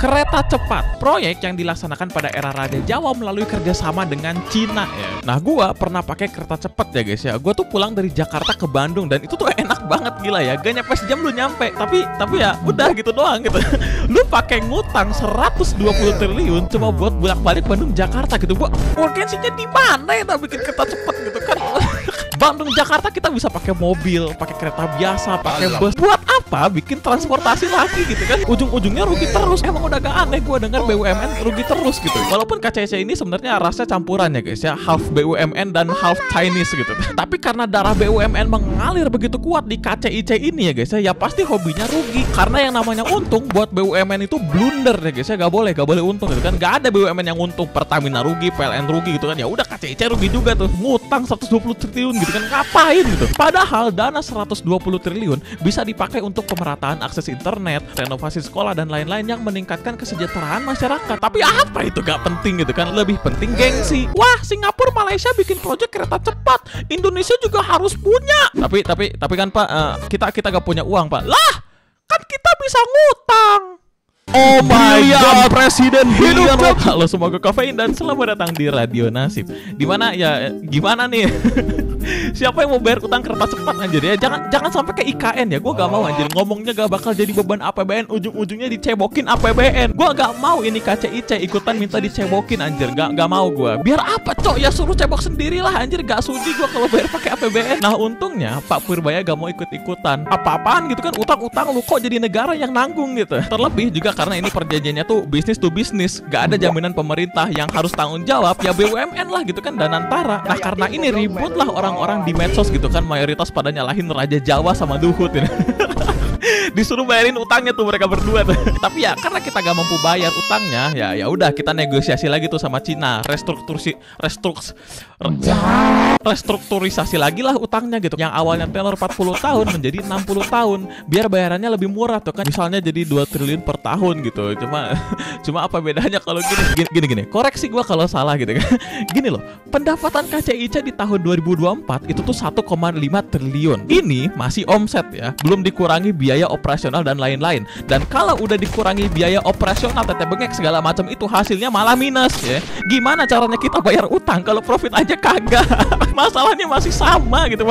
Kereta cepat, proyek yang dilaksanakan pada era Raja Jawa melalui kerjasama dengan Cina ya. Nah, gua pernah pakai kereta cepat ya guys ya. Gua tuh pulang dari Jakarta ke Bandung dan itu tuh enak banget, gila ya. Gak nyampe sejam lu nyampe, tapi ya udah gitu doang gitu. Lu pakai ngutang 120 triliun cuma buat bolak-balik Bandung Jakarta gitu. Gua urgensinya di mana ya bikin kereta cepat gitu kan? Bandung Jakarta kita bisa pakai mobil, pakai kereta biasa, pakai bus. Buat apa bikin transportasi lagi gitu kan? Ujung-ujungnya rugi terus. Emang udah gak aneh gue dengar BUMN rugi terus gitu. Walaupun KCIC ini sebenarnya rasanya campuran ya guys ya, half BUMN dan half Chinese gitu. Tapi karena darah BUMN mengalir begitu kuat di KCIC ini ya guys ya pasti hobinya rugi. Karena yang namanya untung buat BUMN itu blunder ya guys ya, gak boleh untung gitu kan. Gak ada BUMN yang untung. Pertamina rugi, PLN rugi gitu kan. Ya udah KCIC rugi juga tuh. Ngutang 120 triliun gitu kan, ngapain gitu. Padahal dana 120 triliun bisa dipakai untuk pemerataan akses internet, renovasi sekolah dan lain-lain yang meningkatkan kesejahteraan masyarakat. Tapi apa itu gak penting gitu kan? Lebih penting gengsi. Wah, Singapura, Malaysia bikin proyek kereta cepat, Indonesia juga harus punya. Tapi kan Pak, kita gak punya uang Pak. Lah, kan kita bisa ngutang. Oh my god, Presiden hidup. Halo semua, gue Kafein dan selamat datang di Radio Nasib. Dimana ya, gimana nih? Siapa yang mau bayar utang kereta cepat anjir ya? Jangan sampai ke IKN ya. Gue gak mau anjir, ngomongnya gak bakal jadi beban APBN, ujung-ujungnya dicebokin APBN. Gue gak mau ini KCIC ikutan minta dicebokin anjir. Gak mau gue. Biar apa cok? Ya suruh cebok sendirilah anjir. Gak sudi gue kalau bayar pakai APBN. Nah untungnya Pak Purbaya gak mau ikut-ikutan. Apa-apaan gitu kan, utang-utang lu kok jadi negara yang nanggung gitu. Terlebih juga karena ini perjanjiannya tuh bisnis to bisnis, gak ada jaminan pemerintah. Yang harus tanggung jawab ya BUMN lah gitu kan, Danantara. Nah karena ini ribut lah orang-orang di medsos gitu kan, mayoritas pada nyalahin Raja Jawa sama Duhut gitu. Disuruh bayarin utangnya tuh mereka berdua tuh. Tapi ya karena kita gak mampu bayar utangnya, ya udah kita negosiasi lagi tuh sama Cina, restrukturisasi lagi lah utangnya gitu. Yang awalnya tenor 40 tahun menjadi 60 tahun biar bayarannya lebih murah tuh kan. Misalnya jadi 2 triliun per tahun gitu. Cuma apa bedanya kalau gini. Koreksi gua kalau salah gitu kan. Gini loh, pendapatan KCIC di tahun 2024 itu tuh 1,5 triliun. Ini masih omset ya, belum dikurangi biaya operasional dan lain-lain. Dan kalau udah dikurangi biaya operasional, tete bengek segala macam, itu hasilnya malah minus ya. Gimana caranya kita bayar utang kalau profit aja kagak? Masalahnya masih sama gitu.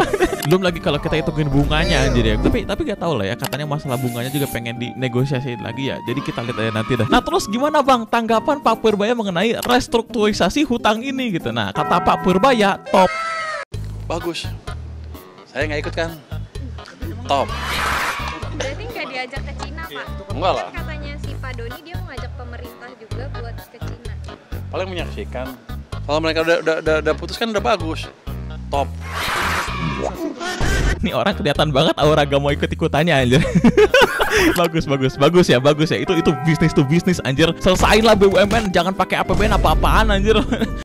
Belum lagi kalau kita hitungin bunganya anjir ya. Tapi gak tau lah ya, katanya masalah bunganya juga pengen dinegosiasiin lagi ya. Jadi kita lihat aja nanti dah. Nah terus gimana Bang tanggapan Pak Purbaya mengenai restrukturisasi hutang ini gitu? Nah kata Pak Purbaya top. Bagus. Saya nggak ikut kan? Top. Berarti nggak diajak ke Cina Pak? Enggak lah. Kan katanya si Pak Doni dia mau ngajak pemerintah juga buat ke Cina. Paling menyaksikan. Kalau mereka udah putus kan udah bagus. Top. Ini orang kelihatan banget aura gak mau ikut-ikutannya anjir. bagus ya. Itu bisnis to bisnis anjir. Selesain lah BUMN, jangan pakai APBN apa-apaan anjir.